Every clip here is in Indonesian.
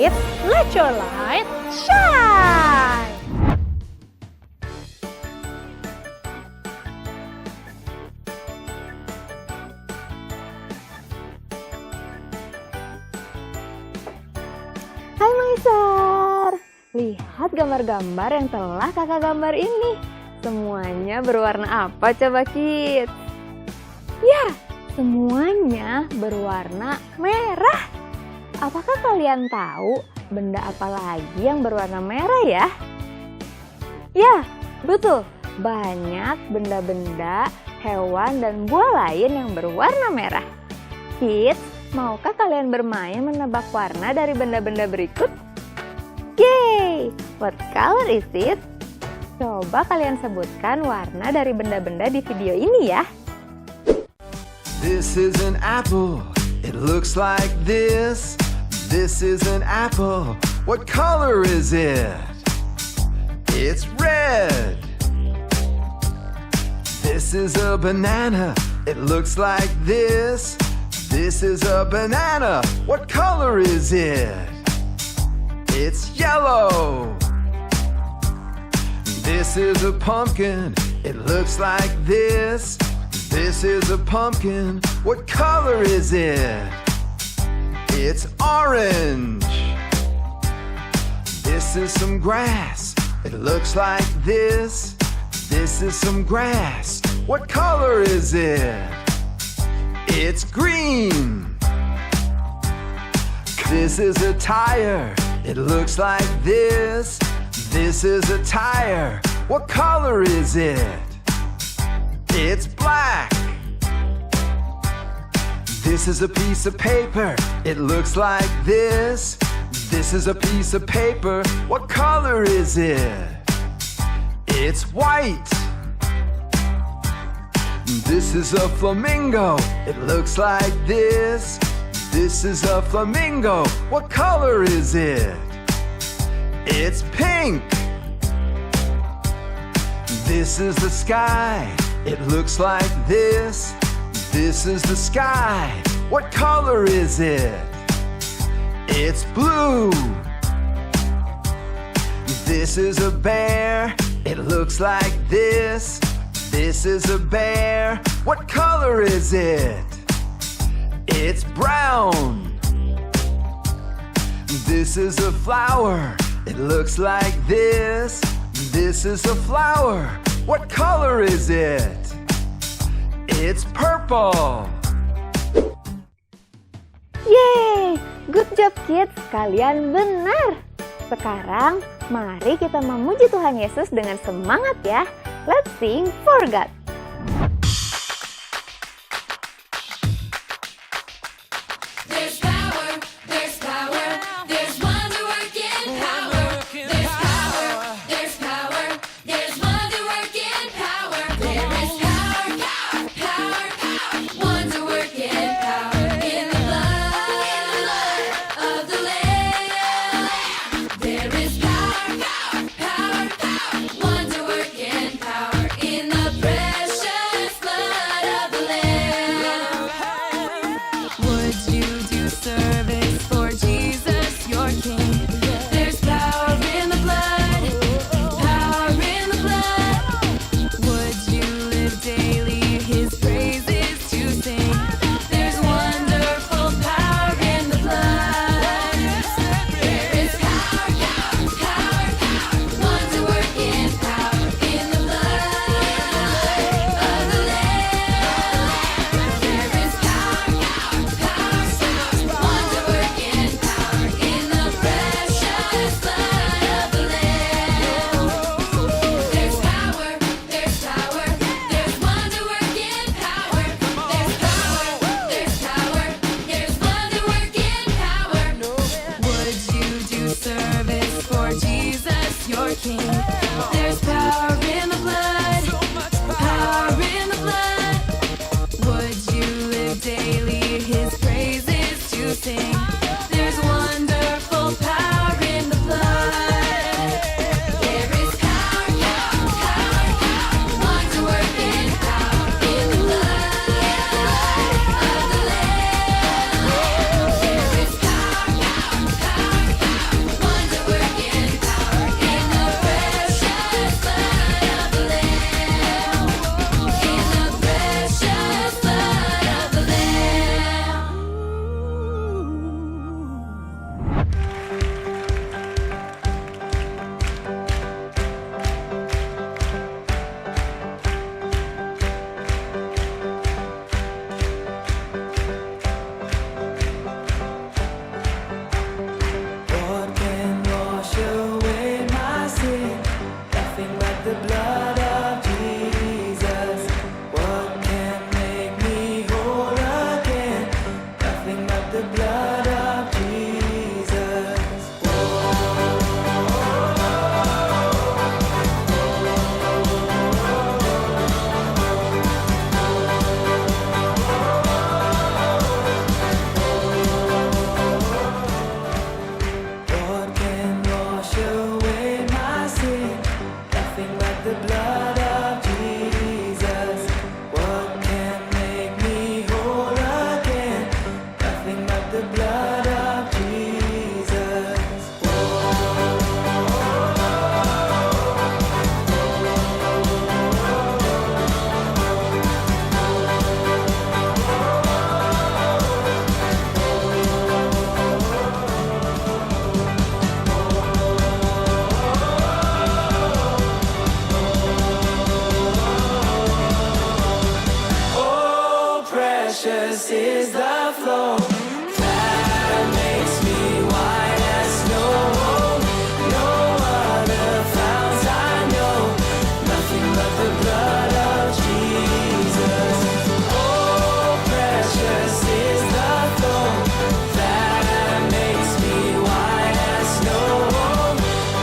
Kids, let your light shine! Hai Maisar, lihat gambar-gambar yang telah kakak gambar ini. Semuanya berwarna apa coba Kids? Ya, semuanya berwarna merah. Apakah kalian tahu benda apa lagi yang berwarna merah ya? Ya, betul. Banyak benda-benda, hewan, dan buah lain yang berwarna merah. Kids, maukah kalian bermain menebak warna dari benda-benda berikut? Yeay! What color is it? Coba kalian sebutkan warna dari benda-benda di video ini ya. This is an apple. It looks like this. This is an apple. What color is it? It's red. This is a banana. It looks like this. This is a banana. What color is it? It's yellow. This is a pumpkin. It looks like this. This is a pumpkin. What color is it? It's orange. This is some grass. It looks like this. This is some grass. What color is it? It's green. This is a tire. It looks like this. This is a tire. What color is it? It's black. This is a piece of paper. It looks like this. This is a piece of paper. What color is it? It's white. This is a flamingo. It looks like this. This is a flamingo. What color is it? It's pink. This is the sky. It looks like this. This is the sky. What color is it? It's blue. This is a bear. It looks like this. This is a bear. What color is it? It's brown. This is a flower. It looks like this. This is a flower. What color is it? It's purple. Yeay! Good job Kids, kalian benar. Sekarang, mari kita memuji Tuhan Yesus dengan semangat ya. Let's sing for God. There's power, there's power, there's wonder working power. There's power, there's power, there's wonder working power. There is power, power, power, power, wonder working power in the blood of the Lamb. There is power, power, power, power, wonder working power in the precious blood of the Lamb. Would you do service for Jesus, your King? There's power in the blood, power in the blood. Would you live daily His praises to sing? There's wonderful power in the blood. There is power, power, power, power, wonder working power in the blood of the Lamb. There is power, power, power, power, wonder working power in the precious blood of the Lamb. There's power, there's power, there's wonder working power. There's power, there's power, there's wonder working power. Would you do service for Jesus, your King? There's power in the blood, power in the blood. Would you live daily His praises to sing? There's wonderful power in the blood. There is power, power, power, power, wonder working power in the blood of the Lamb. There is power, power, power, power, like the blood of Jesus. What can wash away my sin? Nothing but the blood of Jesus. What can make me whole again? Nothing but the blood of Jesus. Oh, precious is the flow that makes me white as snow. No other founts I know, nothing but the blood of Jesus. Oh, precious is the flow that makes me white as snow.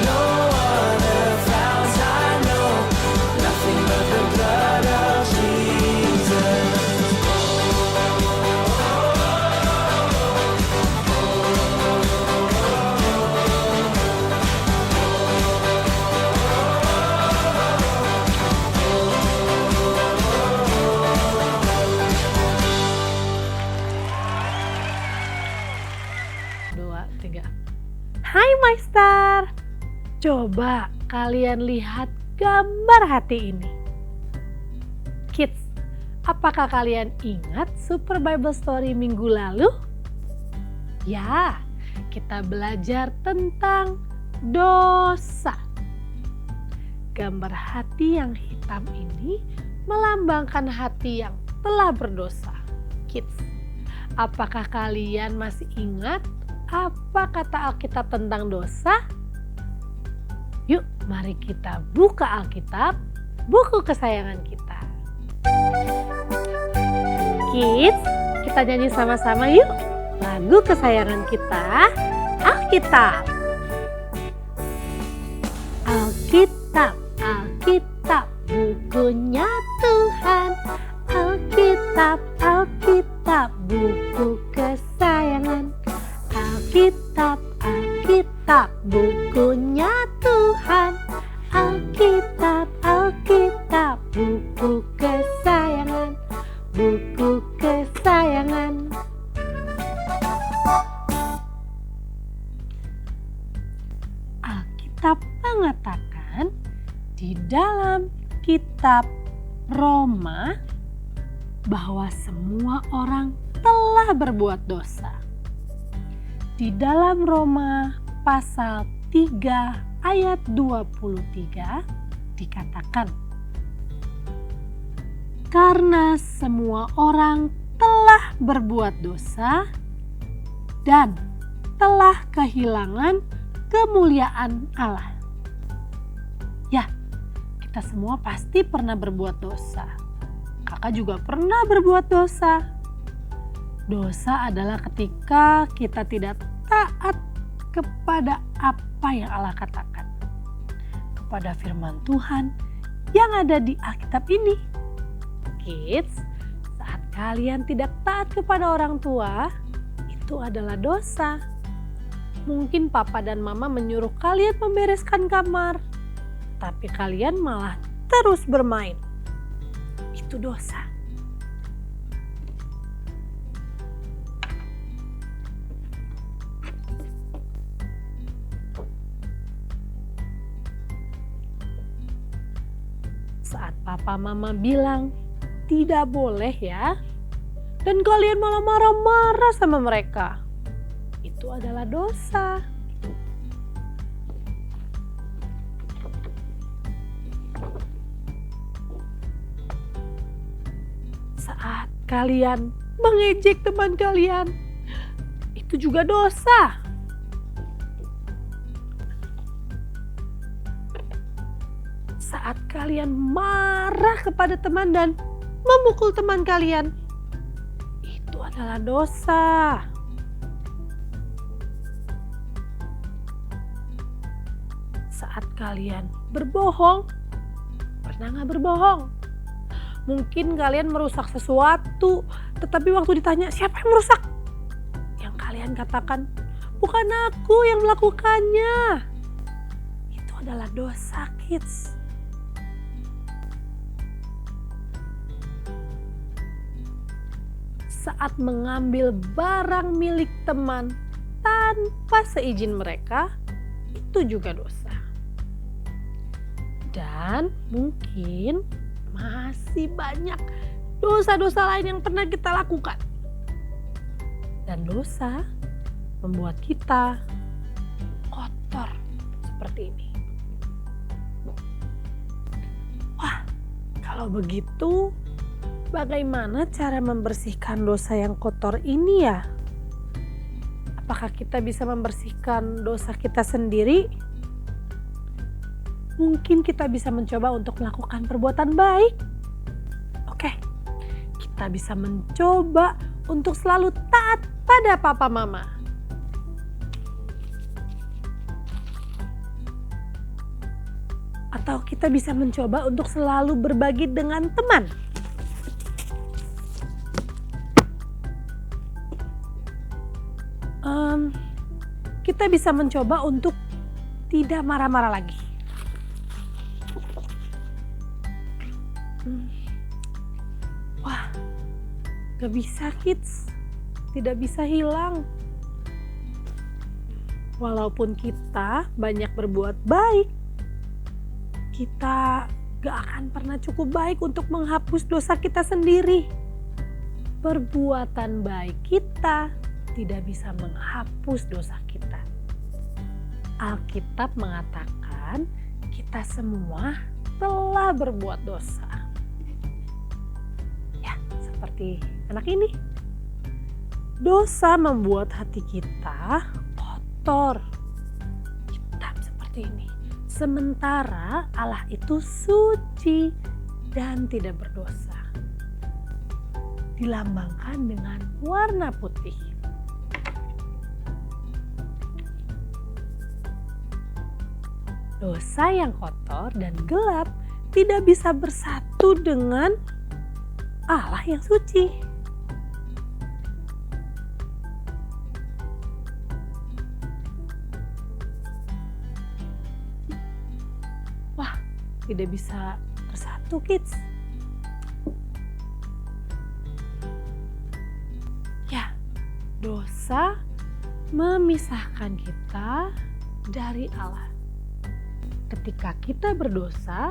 No other founts I know, nothing but the blood of Jesus. Dua, tiga. Hai My Star, coba kalian lihat gambar hati ini. Kids, apakah kalian ingat Super Bible Story minggu lalu? Ya, kita belajar tentang dosa. Gambar hati yang hitam ini melambangkan hati yang telah berdosa. Kids, apakah kalian masih ingat apa kata Alkitab tentang dosa? Yuk, mari kita buka Alkitab, buku kesayangan kita. Kids, kita nyanyi sama-sama yuk. Lagu kesayangan kita, Alkitab. Alkitab, Alkitab, bukunya Tuhan. Alkitab, Alkitab, buku kesayangan. Alkitab, Alkitab, bukunya Tuhan. Alkitab, Alkitab, buku kesayangan. Buku kesayangan. Alkitab mengatakan di dalam kitab Roma bahwa semua orang telah berbuat dosa. Di dalam Roma pasal 3 ayat 23 dikatakan, karena semua orang telah berbuat dosa dan telah kehilangan kemuliaan Allah. Ya, kita semua pasti pernah berbuat dosa. Kakak juga pernah berbuat dosa. Dosa adalah ketika kita tidak taat kepada apa yang Allah katakan, kepada firman Tuhan yang ada di Alkitab ini. Kids, saat kalian tidak taat kepada orang tua, itu adalah dosa. Mungkin papa dan mama menyuruh kalian membereskan kamar, tapi kalian malah terus bermain. Itu dosa. Saat papa mama bilang, tidak boleh ya, dan kalian malah marah-marah sama mereka, itu adalah dosa. Saat kalian mengejek teman kalian, itu juga dosa. Saat kalian marah kepada teman dan memukul teman kalian, itu adalah dosa. saat kalian berbohong. Pernah nggak berbohong? Mungkin kalian merusak sesuatu, tetapi waktu ditanya siapa yang merusak? Yang kalian katakan, bukan aku yang melakukannya. Itu adalah dosa, kids. Saat mengambil barang milik teman tanpa seizin mereka, itu juga dosa. Dan mungkin masih banyak dosa-dosa lain yang pernah kita lakukan. Dan dosa membuat kita kotor seperti ini. Wah, kalau begitu bagaimana cara membersihkan dosa yang kotor ini ya? Apakah kita bisa membersihkan dosa kita sendiri? Mungkin kita bisa mencoba untuk melakukan perbuatan baik. Oke, kita bisa mencoba untuk selalu taat pada papa mama. Atau kita bisa mencoba untuk selalu berbagi dengan teman. Kita bisa mencoba untuk tidak marah-marah lagi. Wah, gak bisa kids, tidak bisa hilang. Walaupun kita banyak berbuat baik, kita gak akan pernah cukup baik untuk menghapus dosa kita sendiri. Perbuatan baik kita tidak bisa menghapus dosa kita. Alkitab mengatakan kita semua telah berbuat dosa. Ya, seperti anak ini. Dosa membuat hati kita kotor. Hitam seperti ini. Sementara Allah itu suci dan tidak berdosa. Dilambangkan dengan warna putih. Dosa yang kotor dan gelap tidak bisa bersatu dengan Allah yang suci. Wah, tidak bisa bersatu, kids. Ya, dosa memisahkan kita dari Allah. Ketika kita berdosa,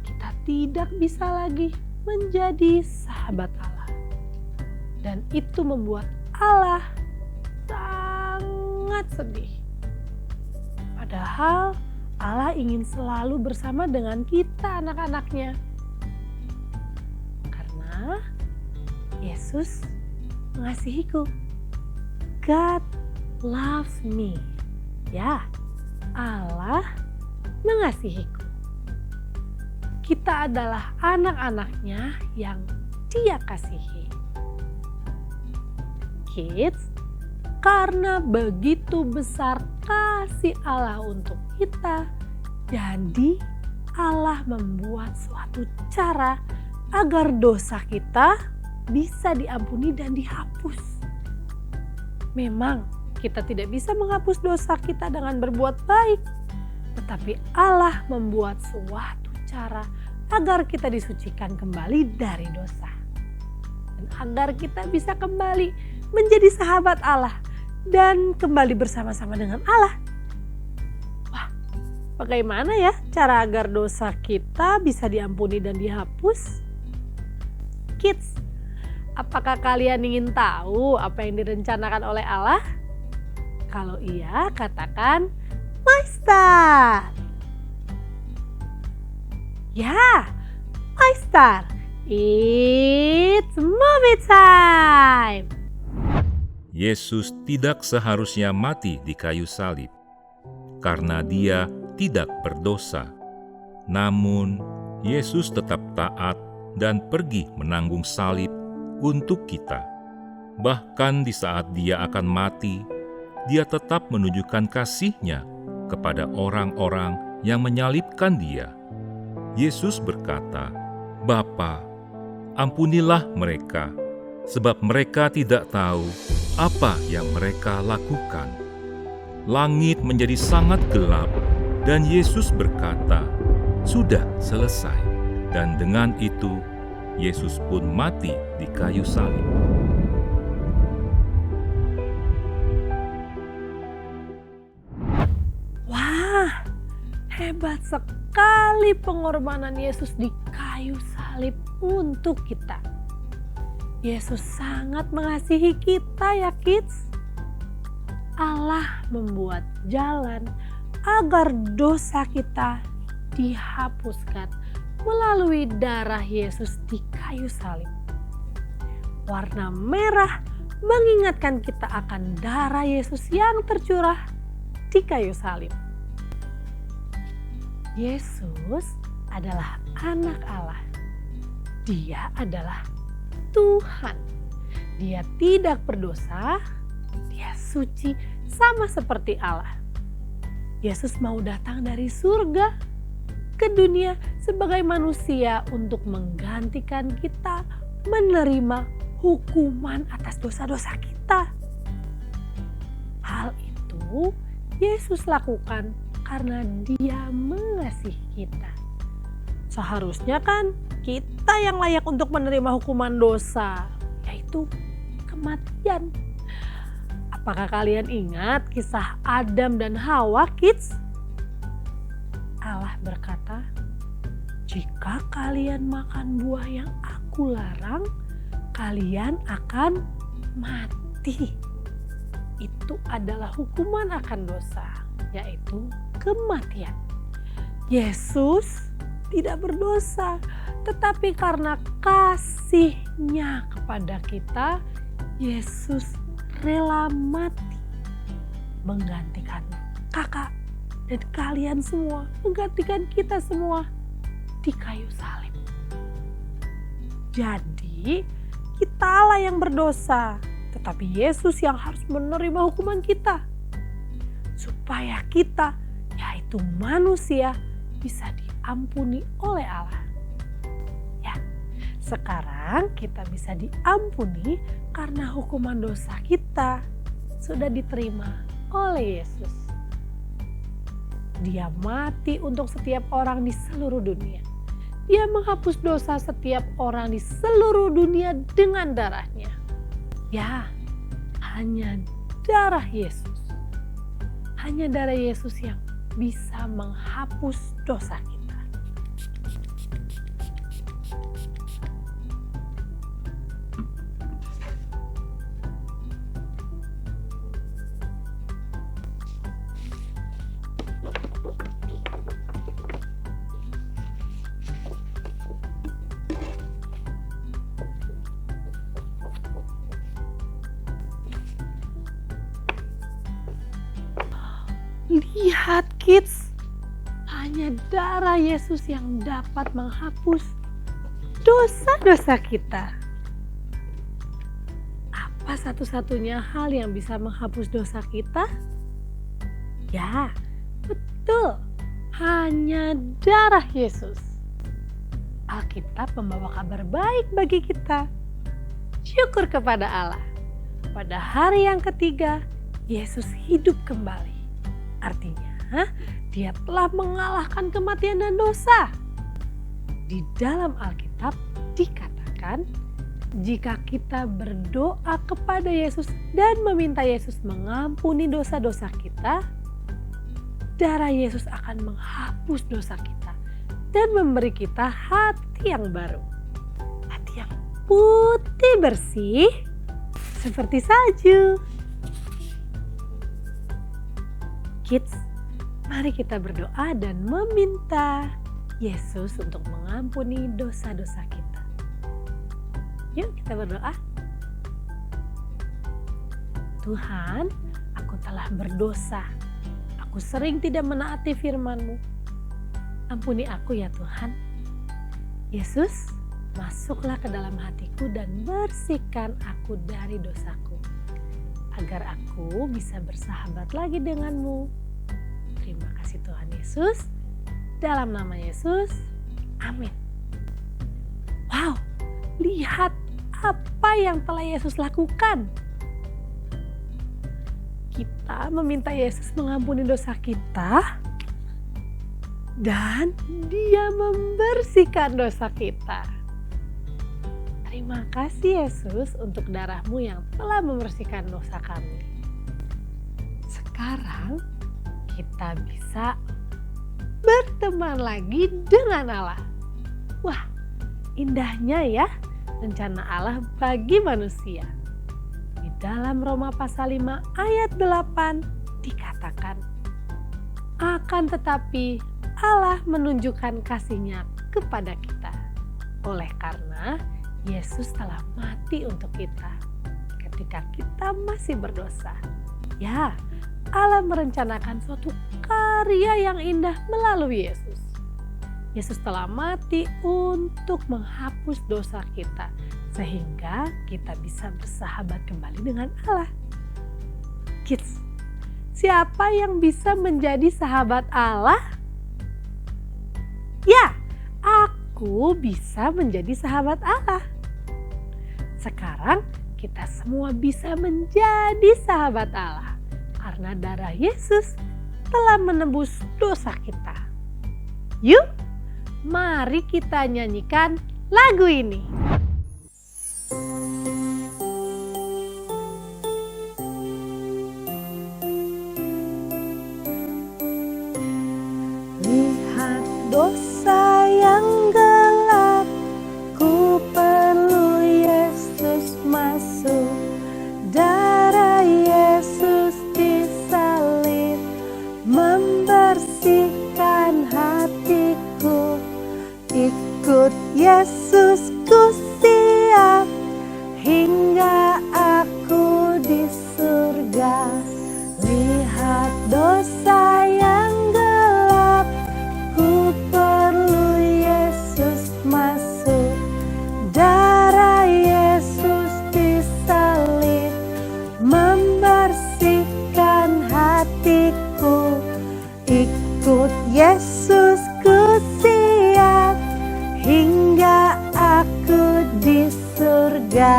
kita tidak bisa lagi menjadi sahabat Allah. Dan itu membuat Allah sangat sedih. Padahal Allah ingin selalu bersama dengan kita anak-anaknya. Karena Yesus mengasihiku. God loves me. Ya, Allah mengasihiku. Kita adalah anak-anaknya yang Dia kasihi. Kids, karena begitu besar kasih Allah untuk kita, jadi Allah membuat suatu cara agar dosa kita bisa diampuni dan dihapus. Memang kita tidak bisa menghapus dosa kita dengan berbuat baik, tetapi Allah membuat suatu cara agar kita disucikan kembali dari dosa. Dan agar kita bisa kembali menjadi sahabat Allah dan kembali bersama-sama dengan Allah. Wah, bagaimana ya cara agar dosa kita bisa diampuni dan dihapus? Kids, apakah kalian ingin tahu apa yang direncanakan oleh Allah? Kalau iya, katakan My Star. Ya, My Star. It's movie time. Yesus tidak seharusnya mati di kayu salib karena Dia tidak berdosa. Namun, Yesus tetap taat dan pergi menanggung salib untuk kita. Bahkan di saat Dia akan mati, Dia tetap menunjukkan kasih-Nya kepada orang-orang yang menyalibkan Dia. Yesus berkata, "Bapa, ampunilah mereka, sebab mereka tidak tahu apa yang mereka lakukan." Langit menjadi sangat gelap, dan Yesus berkata, "Sudah selesai." Dan dengan itu, Yesus pun mati di kayu salib. Wah, hebat sekali pengorbanan Yesus di kayu salib untuk kita. Yesus sangat mengasihi kita ya kids. Allah membuat jalan agar dosa kita dihapuskan melalui darah Yesus di kayu salib. Warna merah mengingatkan kita akan darah Yesus yang tercurah di kayu salib. Yesus adalah anak Allah. Dia adalah Tuhan. Dia tidak berdosa. Dia suci sama seperti Allah. Yesus mau datang dari surga ke dunia sebagai manusia untuk menggantikan kita menerima hukuman atas dosa-dosa kita. Hal itu Yesus lakukan karena Dia mengasihi kita. Seharusnya kan kita yang layak untuk menerima hukuman dosa, yaitu kematian. Apakah kalian ingat kisah Adam dan Hawa, kids? Allah berkata, "Jika kalian makan buah yang aku larang, kalian akan mati." Itu adalah hukuman akan dosa, yaitu kematian. Yesus tidak berdosa, tetapi karena kasih-Nya kepada kita, Yesus rela mati menggantikan kakak dan kalian semua, menggantikan kita semua di kayu salib. Jadi kitalah yang berdosa, tetapi Yesus yang harus menerima hukuman kita supaya kita, yaitu manusia, bisa diampuni oleh Allah. Ya, sekarang kita bisa diampuni karena hukuman dosa kita sudah diterima oleh Yesus. Dia mati untuk setiap orang di seluruh dunia. Dia menghapus dosa setiap orang di seluruh dunia dengan darahnya. Ya, hanya darah Yesus. Hanya darah Yesus yang bisa menghapus dosa kita. Lihat kids, hanya darah Yesus yang dapat menghapus dosa-dosa kita. Apa satu-satunya hal yang bisa menghapus dosa kita? Ya, betul, hanya darah Yesus. Alkitab membawa kabar baik bagi kita. Syukur kepada Allah. Pada hari yang ketiga, Yesus hidup kembali. Artinya, Dia telah mengalahkan kematian dan dosa. Di dalam Alkitab dikatakan, jika kita berdoa kepada Yesus dan meminta Yesus mengampuni dosa-dosa kita, darah Yesus akan menghapus dosa kita dan memberi kita hati yang baru. Hati yang putih bersih seperti salju. Kids, mari kita berdoa dan meminta Yesus untuk mengampuni dosa-dosa kita. Yuk kita berdoa. Tuhan, aku telah berdosa. Aku sering tidak menaati firman-Mu. Ampuni aku ya Tuhan. Yesus, masuklah ke dalam hatiku dan bersihkan aku dari dosaku, agar aku bisa bersahabat lagi dengan-Mu. Terima kasih Tuhan Yesus. Dalam nama Yesus, amin. Wow, lihat apa yang telah Yesus lakukan. Kita meminta Yesus mengampuni dosa kita dan Dia membersihkan dosa kita. Terima kasih Yesus untuk darah-Mu yang telah membersihkan dosa kami. Sekarang kita bisa berteman lagi dengan Allah. Wah, indahnya ya rencana Allah bagi manusia. Di dalam Roma pasal 5 ayat 8 dikatakan, akan tetapi Allah menunjukkan kasih-Nya kepada kita. Oleh karena Yesus telah mati untuk kita ketika kita masih berdosa. Ya, Allah merencanakan suatu karya yang indah melalui Yesus. Yesus telah mati untuk menghapus dosa kita sehingga kita bisa bersahabat kembali dengan Allah. Kids, siapa yang bisa menjadi sahabat Allah? Ya, aku bisa menjadi sahabat Allah. Sekarang kita semua bisa menjadi sahabat Allah karena darah Yesus telah menebus dosa kita. Yuk, mari kita nyanyikan lagu ini. Lihat dosa yang gelap, ku perlu Yesus masuk. Darah Yesus disalib membersihkan hatiku. Ikut Yesus ku siap hingga aku di surga. Lihat dosa yang gelap, ku perlu Yesus masuk. Darah Yesus disalib membersihkan hatiku. Ikut Yesus ku siap hingga aku di surga.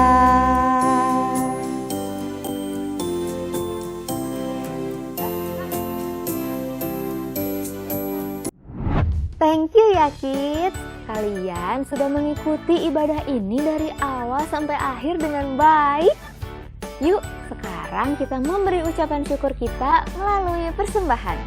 Thank you ya kids. Kalian sudah mengikuti ibadah ini dari awal sampai akhir dengan baik. Yuk, sekarang kita memberi ucapan syukur kita melalui persembahan.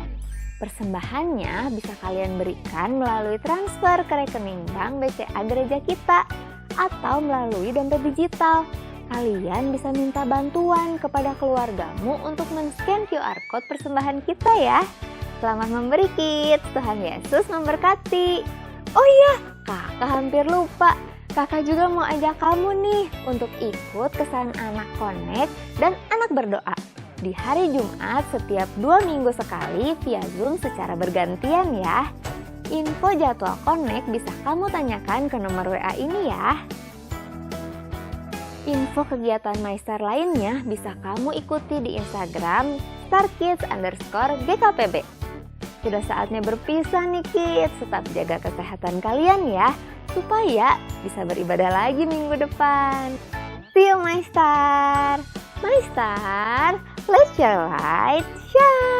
Persembahannya bisa kalian berikan melalui transfer ke rekening bank BCA gereja kita atau melalui dompet digital. Kalian bisa minta bantuan kepada keluargamu untuk men-scan QR code persembahan kita ya. Selamat memberi kids, Tuhan Yesus memberkati. Oh iya, kakak hampir lupa. Kakak juga mau ajak kamu nih untuk ikut kesan anak connect dan anak berdoa di hari Jumat setiap 2 minggu sekali via Zoom secara bergantian ya. Info jadwal connect bisa kamu tanyakan ke nomor WA ini ya. Info kegiatan MyStar lainnya bisa kamu ikuti di Instagram starkids_GKPB. Sudah saatnya berpisah nih kids, tetap jaga kesehatan kalian ya, supaya bisa beribadah lagi minggu depan. See you MyStar! MyStar, let your light shine!